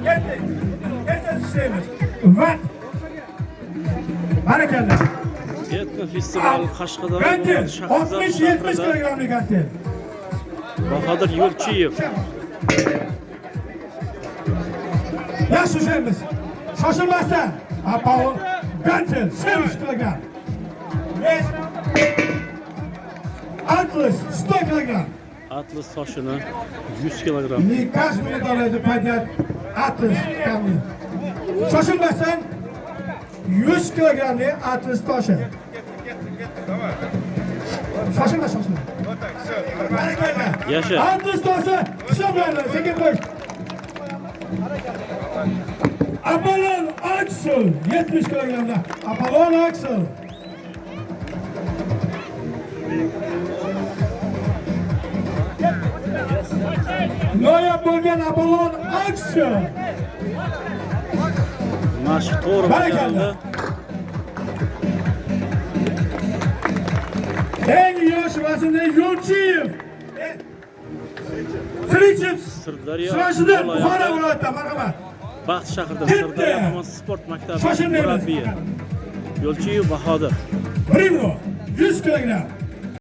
Ketdik. Ketdik ishlaymiz. Vaqt. Barakallah. Etno festival Qashqadaryo Gantel. shahrida 60-70 kilogramlik gantel. Bahodir Yo'lchiyev. Yaxshi ishlaymiz. Shoshilmasdan. Apollo gantel 70 kilogram. 100 kilogram. Atlas toshini 100 kilogram. Kaç minut alaydı padyat 60 kilogram. Shoshilmasdan 100 kilogramli atlas toshi. Shoshilma. Barakallah. Yaşa. Atlas toshi hisoblanadi. Sekin qo'y. Apollon Axel 70 kilogramda. Apollon Axel. Noyob bo'lgan Apollon Axel. Mashq to'g'ri Barakallah. Eng yosh vaznda Yo'lchiyev. Triceps. Sirdaryo Sirashida viloyati Buxoro viloyatida marhamat. Baxt shahrida Bitta. Sirdaryo tuman sport maktabi Shoshilmaymiz. murabbiyi Yo'lchiyev Bahodir. Primo 100 kilogram.